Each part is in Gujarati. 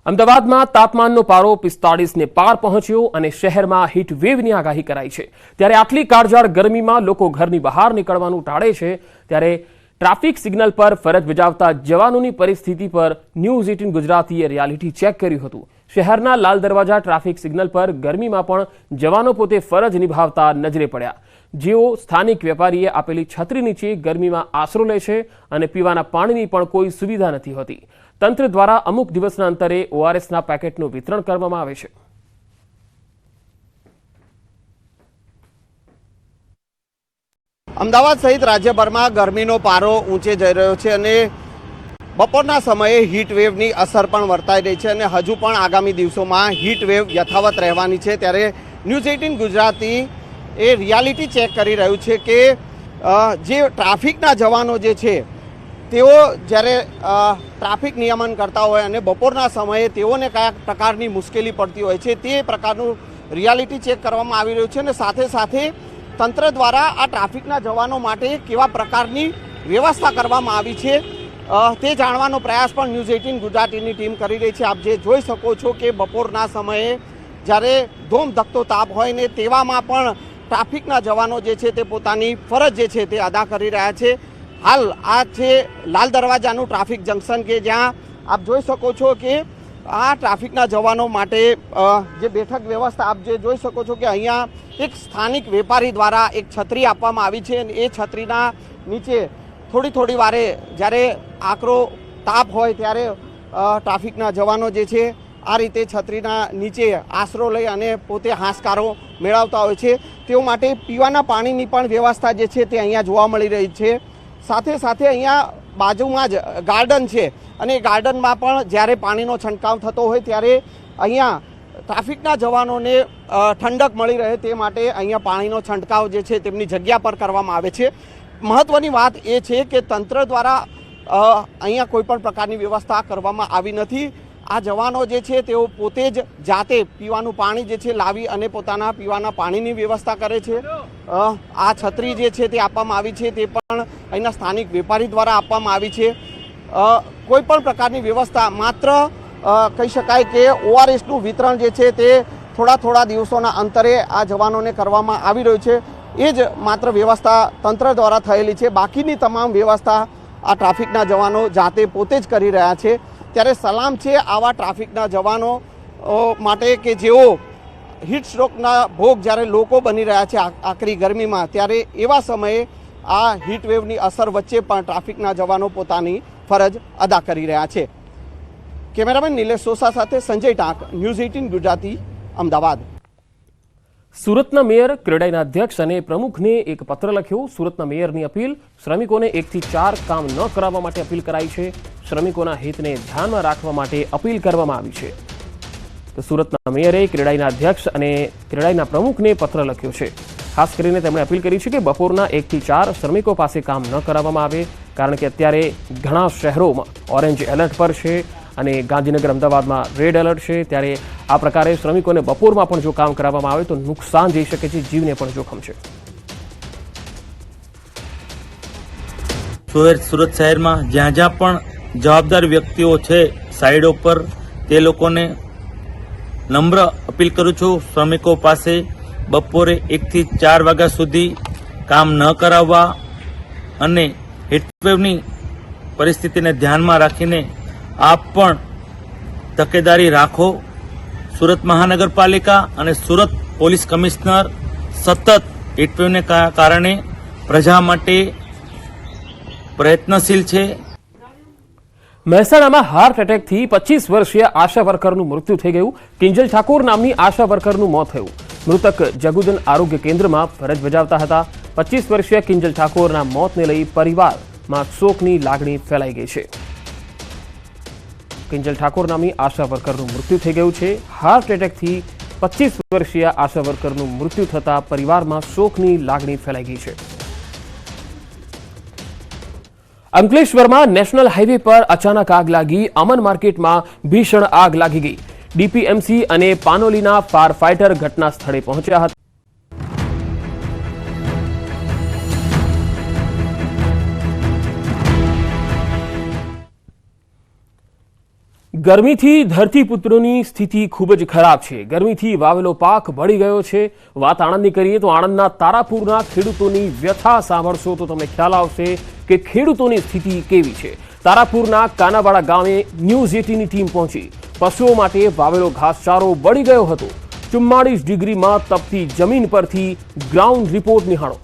અમદાવાદમાં તાપમાનનો પારો 45 ને પાર પહોંચ્યો અને શહેરમાં હીટ વેવની આગાહી કરાઈ છે। ત્યારે આટલી કાળઝાળ ગરમીમાં લોકો ઘરની બહાર નીકળવાનું ટાળે છે। ત્યારે ટ્રાફિક સિગ્નલ પર ફરજ બજાવતા જવાનોની પરિસ્થિતિ પર ન્યૂઝ 18 ગુજરાતીએ રિયાલિટી ચેક કર્યું હતું। શહેરના લાલ દરવાજા ટ્રાફિક સિગ્નલ પર ગરમીમાં પણ જવાનો પોતે ફરજ નિભાવતા નજરે પડ્યા। જેઓ સ્થાનિક વેપારીએ આપેલી છત્રી નીચે ગરમીમાં આશરો લે છે અને પીવાના પાણીની પણ કોઈ સુવિધા નથી હોતી। તંત્ર દ્વારા અમુક દિવસના અંતરે ઓઆરએસના પેકેટનું વિતરણ કરવામાં આવે છે। અમદાવાદ સહિત રાજ્યભરમાં ગરમીનો પારો ઊંચે જઈ રહ્યો છે અને બપોરના સમયે હીટ વેવની અસર પણ વર્તાઈ રહી છે અને હજુ પણ આગામી દિવસોમાં હીટ વેવ યથાવત રહેવાની છે। ત્યારે ન્યૂઝ 18 ગુજરાતી એ રિયાલિટી ચેક કરી રહ્યું છે કે જે ટ્રાફિકના જવાનો જે છે તેઓ જ્યારે ટ્રાફિક નિયમન કરતા હોય અને બપોરના સમયે તેઓને કયા પ્રકારની મુશ્કેલી પડતી હોય છે તે પ્રકારનું રિયાલિટી ચેક કરવામાં આવી રહ્યું છે અને સાથે સાથે તંત્ર દ્વારા આ ટ્રાફિકના જવાનો માટે કેવા પ્રકારની વ્યવસ્થા કરવામાં આવી છે તે જાણવાનો પ્રયાસ પણ ન્યૂઝ 18 ગુજરાતીની ટીમ કરી રહી છે। આપ જે જોઈ શકો છો કે બપોરના સમયે જ્યારે ધોમધકતો તાપ હોય ને તેવામાં પણ ટ્રાફિકના જવાનો જે છે તે પોતાની ફરજ જે છે તે અદા કરી રહ્યા છે। હાલ આ છે લાલ દરવાજાનું ટ્રાફિક જંકશન કે જ્યાં આપ જોઈ શકો છો કે આ ટ્રાફિકના જવાનો માટે જે બેઠક વ્યવસ્થા આપ જે જોઈ શકો છો કે અહીંયા એક સ્થાનિક વેપારી દ્વારા એક છત્રી આપવામાં આવી છે અને એ છત્રીના નીચે થોડી વારે જ્યારે આકરો તાપ હોય ત્યારે ટ્રાફિકના જવાનો જે છે આ રીતે છત્રીના નીચે આશરો લઈ અને પોતે હાશકારો મેળવતા હોય છે। તેઓ માટે પીવાના પાણીની પણ વ્યવસ્થા જે છે તે અહીંયા જોવા મળી રહી છે। સાથે સાથે અહીંયા બાજુમાં જ ગાર્ડન છે અને ગાર્ડનમાં પણ જ્યારે પાણીનો છંટકાવ થતો હોય ત્યારે અહીંયા ટ્રાફિકના જવાનોને ઠંડક મળી રહે તે માટે અહીંયા પાણીનો છંટકાવ જે છે તેમની જગ્યા પર કરવામાં આવે છે। મહત્ત્વની વાત એ છે કે તંત્ર દ્વારા અહીંયા કોઈ પણ પ્રકારની વ્યવસ્થા કરવામાં આવી નથી। આ જવાનો જે છે તેઓ પોતે જ જાતે પીવાનું પાણી જે છે લાવી અને પોતાના પીવાના પાણીની વ્યવસ્થા કરે છે। આ છત્રી જે છે તે આપવામાં આવી છે તે પણ અહીંના સ્થાનિક વેપારી દ્વારા આપવામાં આવી છે। કોઈ પણ પ્રકારની વ્યવસ્થા માત્ર કહી શકાય કે ઓઆરએસનું વિતરણ જે છે તે થોડા દિવસોના અંતરે આ જવાનોને કરવામાં આવી રહ્યું છે। એ જ માત્ર વ્યવસ્થા તંત્ર દ્વારા થયેલી છે। બાકીની તમામ વ્યવસ્થા આ ટ્રાફિકના જવાનો જાતે પોતે જ કરી રહ્યા છે। ત્યારે સલામ છે આવા ટ્રાફિકના જવાનો માટે કે જેઓ હીટ સ્ટ્રોકના ભોગ જ્યારે લોકો બની રહ્યા છે આકરી ગરમીમાં, ત્યારે એવા સમયે આ હીટ વેવની અસર વચ્ચે પણ ટ્રાફિકના જવાનો પોતાની ફરજ અદા કરી રહ્યા છે। કેમેરામેન નિલેશ સોસા સાથે સંજય ટાંક, ન્યૂઝ 18 ગુજરાતી, અમદાવાદ। સુરતના મેયર ક્રેડાઈના અધ્યક્ષ અને પ્રમુખને એક પત્ર લખ્યો। સુરતના મેયરની અપીલ, શ્રમિકોને 1 થી 4 કામ ન કરાવવા માટે અપીલ કરાઈ છે। શ્રમિકોના હિતને ધ્યાનમાં રાખવા માટે અપીલ કરવામાં આવી છે। તો સુરતના મેયરે ક્રેડાઈના અધ્યક્ષ અને ક્રેડાઈના પ્રમુખને પત્ર લખ્યો છે। ખાસ કરીને તેમણે અપીલ કરી છે કે બપોરના 1 થી 4 શ્રમિકો પાસે કામ ન કરાવવામાં આવે, કારણ કે અત્યારે ઘણા શહેરોમાં ઓરેન્જ એલર્ટ પર છે અને ગાંધીનગર, અમદાવાદમાં રેડ એલર્ટ છે। ત્યારે આ પ્રકારે શ્રમિકોને બપોરમાં પણ જો કામ કરાવવામાં આવે તો નુકસાન જઈ શકે છે, જીવને પણ જોખમ છે। સુરત શહેરમાં જ્યાં પણ જવાબદાર વ્યક્તિઓ છે સાઈડો પર, તે લોકોને નમ્ર અપીલ કરું છું, શ્રમિકો પાસે બપોરે 1 થી 4 વાગ્યા સુધી કામ ન કરાવવા અને હીટવેવની પરિસ્થિતિને ધ્યાનમાં રાખીને આપ પણ તકેદારી રાખો। સુરત મહાનગરપાલિકા અને સુરત પોલીસ કમિશનર સતત હીટવેવને કારણે પ્રજા માટે પ્રયત્નશીલ છે। મહેસાણામાં હાર્ટ એટેકથી 25 વર્ષીય આશા વર્કરનું મૃત્યુ થઈ ગયું। કિંજલ ઠાકોર નામની આશા વર્કરનું મોત થયું। મૃતક જગુદન આરોગ્ય કેન્દ્રમાં ફરજ બજાવતા હતા। 25 વર્ષીય કિંજલ ઠાકોરના મોતને લઈ પરિવારમાં શોકની લાગણી ફેલાઈ ગઈ છે। કિંજલ ઠાકોર નામની આશા વર્કરનું મૃત્યુ થઈ ગયું છે। હાર્ટ એટેકથી 25 વર્ષીય આશા વર્કરનું મૃત્યુ થતા પરિવારમાં શોકની લાગણી ફેલાઈ ગઈ છે। અંકલેશ્વરમાં નેશનલ હાઈવે પર અચાનક આગ લાગી। અમન માર્કેટમાં ભીષણ આગ લાગી ગઈ। ડીપીએમસી અને પાનોલીના ફાયર ફાઈટર ઘટના સ્થળે પહોંચ્યા હતા। ગરમીથી ધરતીપુત્રોની સ્થિતિ ખૂબ જ ખરાબ છે. ગરમીથી વાવેલો પાક બળી ગયો છે. વાત આણંદની કરીએ તો આણંદના તારાપુરના ખેડૂતોની વ્યથા સાંભળશો તો તમને ખ્યાલ આવશે કે ખેડૂતોની સ્થિતિ કેવી છે. તારાપુરના કાનાવાડા ગામે ન્યૂઝ 18ની ટીમ પહોંચી. પશુઓ માટે વાવેલો ઘાસચારો બળી ગયો હતો. 44 ડિગ્રીમાં તપતી જમીન પરથી ગ્રાઉન્ડ રિપોર્ટ નિહાળો.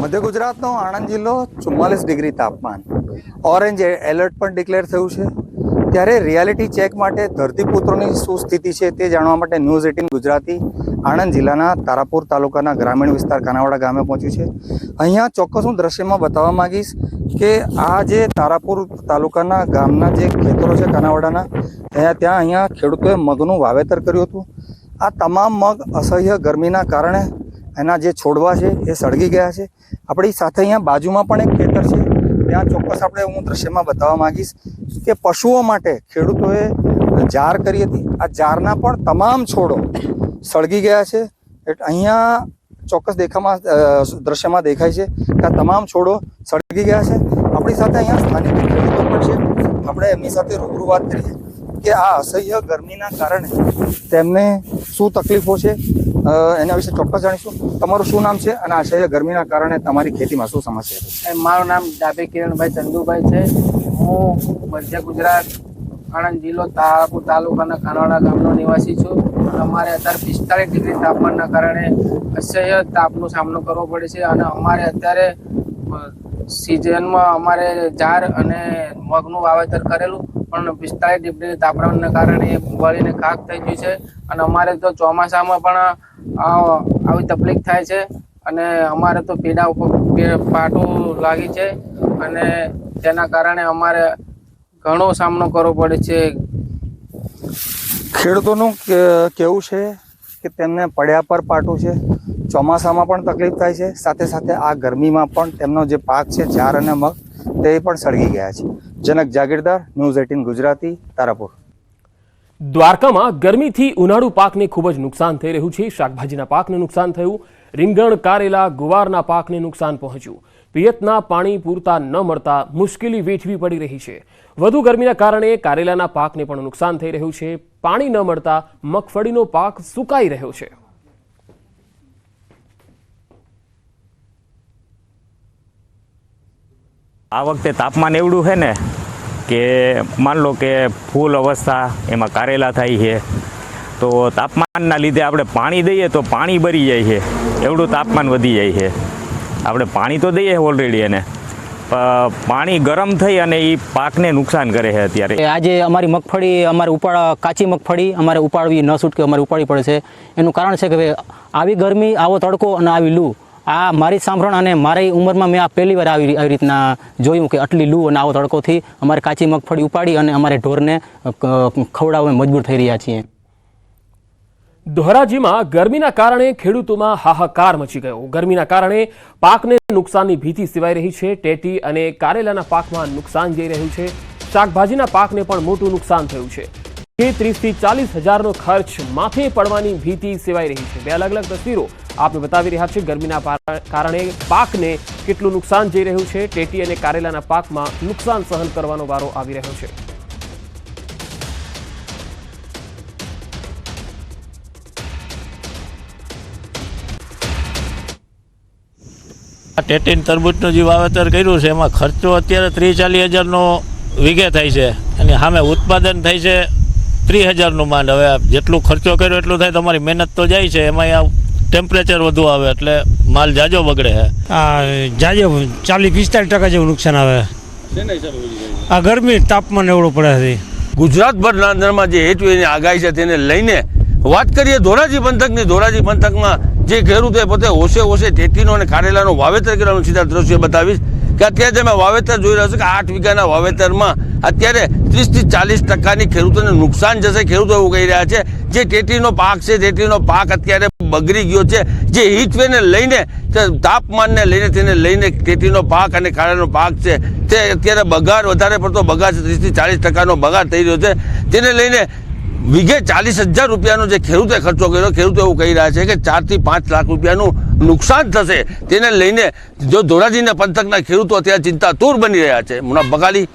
મધ્ય ગુજરાતનો આણંદ જિલ્લો 44 ડિગ્રી તાપમાન, ઓરેન્જ એલર્ટ પણ ડિક્લેર થયું છે. ત્યારે રિયાલિટી ચેક માટે ધરતીપુત્રોની શું સ્થિતિ છે તે જાણવા માટે ન્યૂઝ 18 ગુજરાતી આણંદ જિલ્લાના તારાપુર તાલુકાના ગ્રામીણ વિસ્તાર કાનાવાડા ગામે પહોંચ્યું છે. અહીંયા ચોક્કસ હું દ્રશ્યમાં બતાવવા માંગીશ કે આ જે તારાપુર તાલુકાના ગામના જે ખેતરો છે કાનાવાડાના, ત્યાં અહીંયા ખેડૂતોએ મગનું વાવેતર કર્યું હતું. આ તમામ મગ અસહ્ય ગરમીના કારણે એના જે છોડવા છે એ સળગી ગયા છે. આપણી સાથે અહીંયા બાજુમાં પણ એક ખેતર છે, ત્યાં ચોક્કસ હું દ્રશ્યમાં બતાવવા માંગીશ કે પશુઓ માટે ખેડૂતોએ જાર કરી હતી. આ જારના પણ તમામ છોડો સળગી ગયા છે. એટલે અહીંયા ચોક્કસ દ્રશ્યમાં દેખાય છે કે આ તમામ છોડો સળગી ગયા છે. આપણી સાથે અહીંયા સ્થાનિક ખેડૂતો પણ છે, આપણે એમની સાથે રૂબરૂ વાત કરીએ કે આ અસહ્ય ગરમીના કારણે તેમને શું તકલીફો છે એના વિશે ચોક્કસ જાણીશું. તમારું શું નામ છે અને અસહ્ય ગરમીના કારણે તમારી ખેતીમાં શું સમસ્યા છે? મારું નામ ડાબે કિરણભાઈ ચંદુભાઈ છે. હું મધ્ય ગુજરાત આણંદ જિલ્લો તારાપુર તાલુકાના કાનાવાડા ગામનો નિવાસી છું. અમારે અત્યારે 45 ડિગ્રી તાપમાનના કારણે અસહ્ય તાપનો સામનો કરવો પડે છે અને અમારે અત્યારે સિઝનમાં અમારે જાર અને મગનું વાવેતર કરેલું પણ 45 ડિગ્રી તાપમાનના કારણે એ બળીને ખાક થઈ ગયું છે. અને અમારે તો ચોમાસામાં પણ આવી તકલીફ થાય છે અને અમારે તો પીડા ઉપર પાટું લાગી છે અને તેના કારણે અમારે ઘણો સામનો કરવો પડે છે. ખેડૂતોનું કેવું છે કે તેમને પડ્યા પર પાટું છે, ચોમાસામાં પણ તકલીફ થાય છે, સાથે સાથે આ ગરમીમાં પણ તેમનો જે પાક છે જાર અને મગ તે પણ સળગી ગયા છે. જનક જાગીરદાર, ન્યૂઝ 18 ગુજરાતી, તારાપુર. દ્વારકામાં ગરમીથી ઉનાળુ પાકને ખૂબ જ નુકસાન થઈ રહ્યું છે. શાકભાજીના પાકને નુકસાન થયું, રીંગણ, કારેલા, ગુવારના પાકને નુકસાન પહોંચ્યું. પિયતના પાણી પૂરતા ન મળતા મુશ્કેલી વેઠવી પડી રહી છે. વધુ ગરમીના કારણે કારેલાના પાકને પણ નુકસાન થઈ રહ્યું છે. પાણી ન મળતા મગફળીનો પાક સુકાઈ રહ્યો છે. આ વખતે તાપમાન એવડું છે ને કે માન લો કે ફૂલ અવસ્થા એમાં કારેલા થાય છે, તો તાપમાનના લીધે આપણે પાણી દઈએ તો પાણી બળી જાય છે, એવડું તાપમાન વધી જાય છે. આપણે પાણી તો દઈએ ઓલરેડી એને, પાણી ગરમ થઈ અને એ પાકને નુકસાન કરે છે. અત્યારે આજે અમારી મગફળી કાચી મગફળી અમારે ઉપાડવી ન છૂટકે અમારે ઉપાડવી પડે છે. એનું કારણ છે કે આવી ગરમી, આવો તડકો અને આવી લૂ, આ મારી સાંભળણ અને મારી ઉંમરમાં મેં આ પહેલી વાર આવી રીતના જોયું કે આટલી લૂ અને આવો તડકોથી અમારે કાચી મગફળી ઉપાડી અને અમારે ઢોરને ખવડાવવા મજબૂર થઈ રહ્યા છીએ. ધોરાજીમાં ગરમીના કારણે ખેડૂતોમાં હાહાકાર મચી ગયો. ગરમીના કારણે પાકને નુકસાનની ભીતિ સેવાઈ રહી છે. ટેટી અને કારેલાના પાકમાં નુકસાન જઈ રહ્યું છે. શાકભાજીના પાકને પણ મોટું નુકસાન થયું છે. 30 થી 40 હજારનો ખર્ચ માથે પડવાની ભીતિ સેવાઈ રહી છે. બે અલગ અલગ તસવીરો આપને બતાવી રહ્યા છે. ગરમીના કારણે પાકને કેટલું નુકસાન જઈ રહ્યું છે. ટેટી અને કારેલાના પાકમાં નુકસાન સહન કરવાનો વારો આવી રહ્યો છે. ટેટીન તરબૂચનું જે વાવેતર કર્યું છે એમાં ખર્ચો અત્યારે 30-40 હજારનો વીઘે થાય છે અને સામે ઉત્પાદન થાય છે 30 હજારનું માંડ. હવે જેટલું ખર્ચો કર્યો એટલું થાય, તમારી મહેનત તો જાય છે, એમાં આ ટેમ્પરેચર વધુ આવે એટલે માલ જાજો બગડે છે. જાજો 40-45% જેવું નુકસાન આવે. આ ગરમી તાપમાન એવડું પડે છે. ગુજરાતભરના અંદરમાં જે હીટવેવની આગાહી છે તેને લઈને વાત કરીએ ધોરાજી પંથકની. ધોરાજી પંથકમાં જે ખેડૂતોએ પોતે ઓછે ટેટીનો અને કારેલાનો વાવેતર કરવાનું સીધા દ્રશ્ય બતાવીશ કે અત્યારે તમે વાવેતર જોઈ રહ્યો છો કે 8 વીઘાના વાવેતરમાં અત્યારે 30 થી 40% ખેડૂતોને નુકસાન જશે. ખેડૂતો એવું કહી રહ્યા છે જે ટેટીનો પાક છે, ટેટીનો પાક અત્યારે બગડી ગયો છે. જે હીટવેવને લઈને, તાપમાનને લઈને, તેને લઈને ટેટીનો પાક અને કારેલાનો પાક છે તે અત્યારે બગાડ, વધારે પડતો બગાડ છે. 30 થી 40%નો બગાડ થઈ રહ્યો છે. તેને લઈને વીઘે 40,000 રૂપિયાનો જે ખેડૂતે ખર્ચો કર્યો, ખેડૂતો એવું કહી રહ્યા છે કે 4 થી 5 લાખ રૂપિયાનું નુકસાન થશે. તેને લઈને જો ધોરાજીના પંથકના ખેડૂતો અત્યારે ચિંતાતુર બની રહ્યા છે. મુનાફ બકાલી,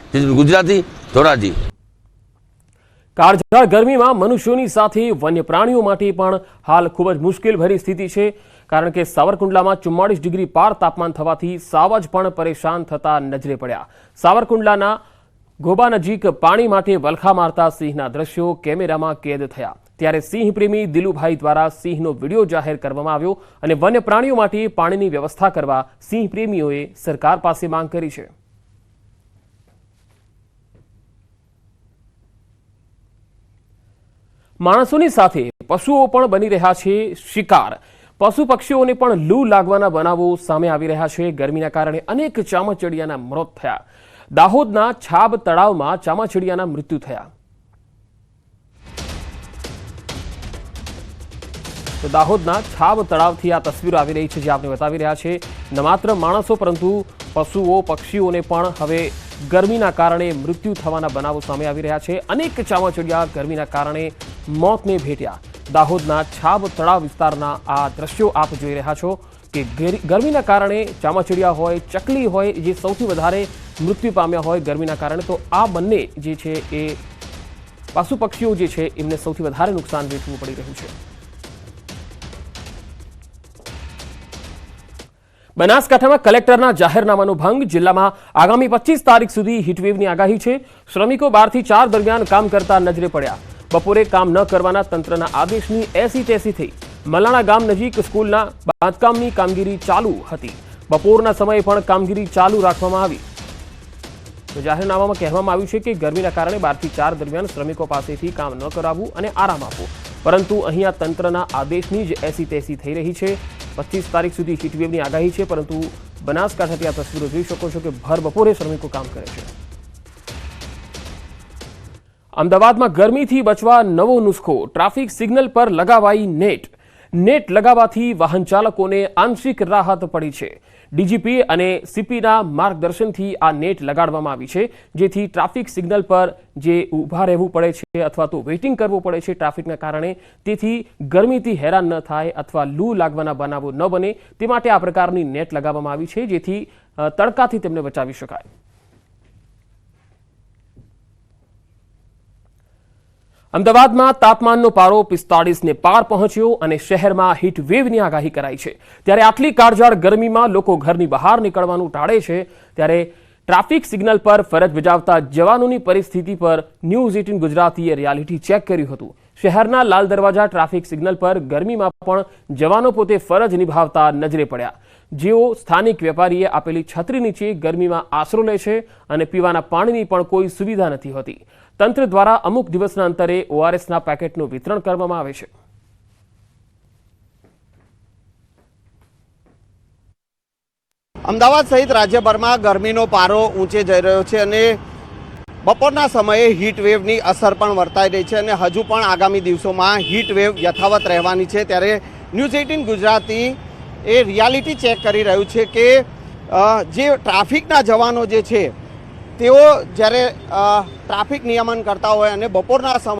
ગુજરાતી, ધોરાજી. કાળઝાળ ગરમીમાં મનુષ્યોની સાથે વન્ય પ્રાણીઓ માટે પણ હાલ ખૂબ જ મુશ્કેલ ભરી સ્થિતિ છે, કારણ કે સાવરકુંડલામાં 44 ડિગ્રી પાર તાપમાન થવાથી સાવજ પણ પરેશાન થતા નજરે પડ્યા. સાવરકુંડલાના ગોબા નજીક પાણી માટે વલખા મારતા સિંહના દ્રશ્યો કેમેરામાં કેદ થયા. ત્યારે સિંહ પ્રેમી દિલુભાઈ દ્વારા સિંહનો વિડીયો જાહેર કરવામાં આવ્યો અને વન્ય પ્રાણીઓ માટે પાણીની વ્યવસ્થા કરવા સિંહ પ્રેમીઓએ સરકાર પાસે માંગ કરી છે. માણસોની સાથે પશુઓ પણ બની રહ્યા છે શિકાર. પશુ પક્ષીઓને પણ લૂ લાગવાના બનાવો સામે આવી રહ્યા છે. ગરમીના કારણે અનેક ચામાચીડિયાના મોત થયા. દાહોદના છાબ તળાવમાં ચામાચીડિયાના મૃત્યુ થયા. તો દાહોદના છાબ તળાવથી આ તસવીરો આવી રહી છે, જે આપણે બતાવી રહ્યા છે. ન માત્ર માણસો પરંતુ પશુઓ પક્ષીઓને પણ હવે ગરમીના કારણે મૃત્યુ થવાના બનાવો સામે આવી રહ્યા છે. અનેક ચામાચીડિયા ગરમીના કારણે મોતને ભેટ્યા. દાહોદના છાબ તળાવ વિસ્તારના આ દ્રશ્યો આપ જોઈ રહ્યા છો કે ગરમીના કારણે ચામાચીડિયા હોય, ચકલી હોય, જે સૌથી વધારે મૃત્યુ પામ્યા હોય ગરમીના કારણે. તો આ બંને જે છે એ પશુ પક્ષીઓ જે છે એમને સૌથી વધારે નુકસાન વેઠવું પડી રહ્યું છે. બનાસકાંઠામાં કલેક્ટરના જાહેરનામાનો ભંગ. જિલ્લામાં આગામી 25 તારીખ સુધી હીટવેવની આગાહી છે. શ્રમિકો 12 થી 4 દરમિયાન કામ કરતા નજરે પડ્યા. બપોરે કામ ન કરવાના તંત્રના આદેશની એસી તેસી થઈ. મલાણા ગામ નજીક સ્કૂલના બાંધકામની કામગીરી ચાલુ હતી. બપોરના સમયે પણ કામગીરી ચાલુ રાખવામાં આવી. જાહેરનામામાં કહેવામાં આવ્યું છે કે ગરમીના કારણે 12 થી 4 દરમિયાન શ્રમિકો પાસેથી કામ ન કરાવવું અને આરામ આપવો. પરંતુ અહીંયા તંત્રના આદેશની જ એસી તેસી થઈ રહી છે. 25 તારીખ સુધી હીટવેવની આગાહી છે, પરંતુ બનાસકાંઠાથી આ તસવીરો જોઈ શકો છો કે ભર બપોરે શ્રમિકો કામ કરે છે. અમદાવાદમાં ગરમીથી બચવા નવો નુસ્ખો. ટ્રાફિક સિગ્નલ પર લગાવાઈ નેટ. નેટ લગાવવાથી વાહન ચાલકોને આંશિક રાહત પડી છે. ડીજીપી અને સીપીના માર્ગદર્શનથી આ નેટ લગાડવામાં આવી છે, જેથી ટ્રાફિક સિગ્નલ પર જે ઊભા રહેવું પડે છે અથવા તો વેઇટિંગ કરવું પડે છે ટ્રાફિકના કારણે, તેથી ગરમીથી હેરાન ન થાય અથવા લૂ લાગવાના બનાવો ન બને તે માટે આ પ્રકારની નેટ લગાવવામાં આવી છે, જેથી તડકાથી તેમને બચાવી શકાય. અમદાવાદમાં તાપમાનનો પારો 45 ને પાર પહોંચ્યો અને શહેરમાં હીટ વેવની આગાહી કરાઈ છે. ત્યારે આટલી કાળઝાળ ગરમીમાં લોકો ઘરની બહાર નીકળવાનું ટાળે છે. ત્યારે ટ્રાફિક સિગ્નલ પર ફરજ બજાવતા જવાનોની પરિસ્થિતિ પર ન્યૂઝ 18 ગુજરાતીએ રિયાલિટી ચેક કર્યું હતું. શહેરના લાલ દરવાજા ટ્રાફિક સિગ્નલ પર ગરમીમાં પણ જવાનો પોતે ફરજ નિભાવતા નજરે પડ્યા. જેઓ સ્થાનિક વેપારીએ આપેલી છત્રી નીચે ગરમીમાં આશરો લે છે અને પીવાના પાણીની પણ કોઈ સુવિધા નથી હોતી. તંત્ર દ્વારા અમુક દિવસના અંતરે ઓઆરએસના પેકેટનું વિતરણ કરવામાં આવે છે. અમદાવાદ સહિત રાજ્યભરમાં ગરમીનો પારો ઊંચે જઈ રહ્યો છે અને બપોરના સમયે હીટવેવની અસર પણ વર્તાઈ રહી છે અને હજુ પણ આગામી દિવસોમાં હીટવેવ યથાવત રહેવાની છે. ત્યારે ન્યૂઝ 18 ગુજરાતી એ રિયાલિટી ચેક કરી રહ્યું છે કે જે ટ્રાફિકના જવાનો જે છે તેઓ જ્યારે ટ્રાફિક નિયમન કરતા હોય અને બપોરના સમય